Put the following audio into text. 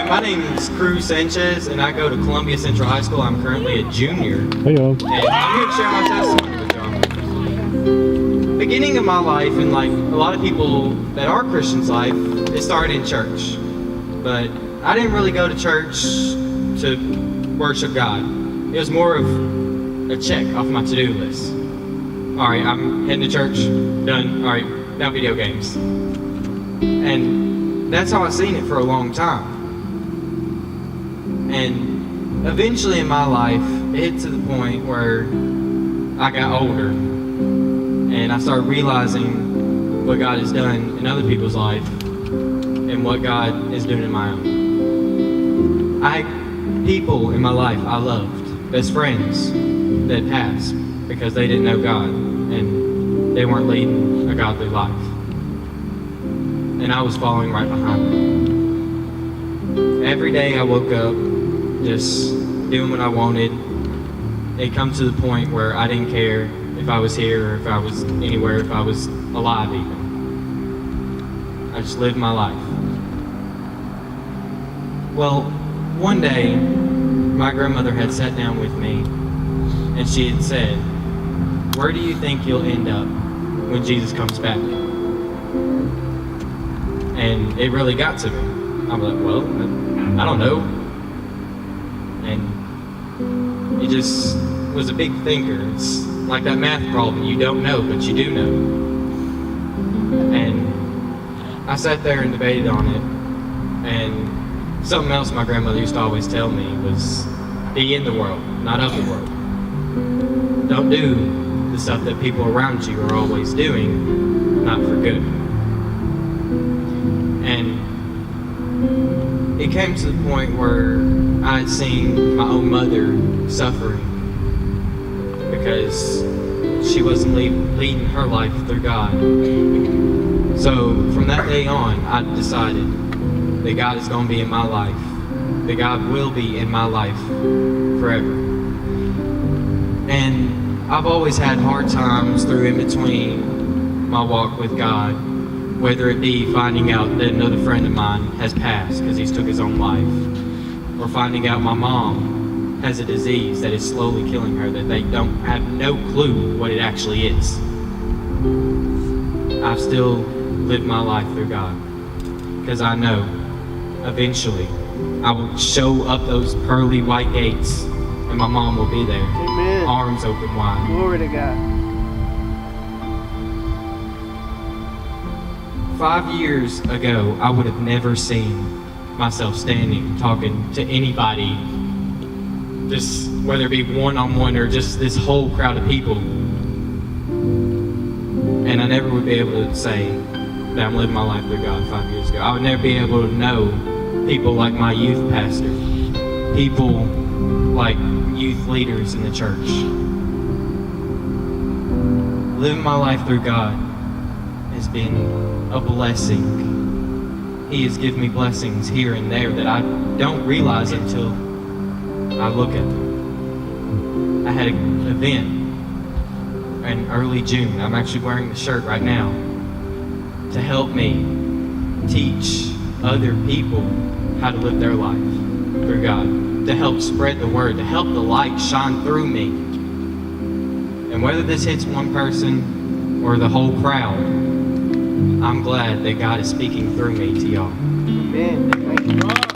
Hi, my name is Cruz, and I go to Columbia Central High School. I'm currently a junior. Heyo. And I'm here to share my testimony with y'all. Beginning of my life, and like a lot of people that are Christians' life, it started in church. But I didn't really go to church to worship God. It was more of a check off my to-do list. Alright, I'm heading to church, done. Alright, now video games. And that's how I've seen it for a long time. And eventually in my life, it hit to the point where I got older and I started realizing what God has done in other people's life and what God is doing in my own. I had people in my life I loved, best friends that passed because they didn't know God and they weren't leading a godly life. And I was following right behind them. Every day I woke up just doing what I wanted. It come to the point where I didn't care if I was here or if I was anywhere, if I was alive even. I just lived my life. Well, one day, my grandmother had sat down with me and she had said, "Where do you think you'll end up when Jesus comes back?" And it really got to me. I'm like, well, I don't know. And it just was a big thinker. It's like that math problem. You don't know, but you do know. And I sat there and debated on it. And something else my grandmother used to always tell me was, be in the world, not of the world. Don't do the stuff that people around you are always doing, not for good. And it came to the point where I had seen my own mother suffering because she wasn't leading her life through God. So from that day on, I decided that God is going to be in my life, that God will be in my life forever. And I've always had hard times through in between my walk with God, whether it be finding out that another friend of mine has passed because he's took his own life, or finding out my mom has a disease that is slowly killing her that they don't have no clue what it actually is. I've still lived my life through God because I know eventually I will show up those pearly white gates and my mom will be there. Amen. Arms open wide. Glory to God. 5 years ago, I would have never seen myself standing, talking to anybody, just whether it be one-on-one or just this whole crowd of people. And I never would be able to say that I'm living my life through God 5 years ago. I would never be able to know people like my youth pastor, people like youth leaders in the church. Living my life through God has been a blessing. He has given me blessings here and there that I don't realize until I look at them. I had an event in early June. I'm actually wearing the shirt right now to help me teach other people how to live their life through God, to help spread the word, to help the light shine through me. And whether this hits one person or the whole crowd, I'm glad that God is speaking through me to y'all. Amen. Thank you.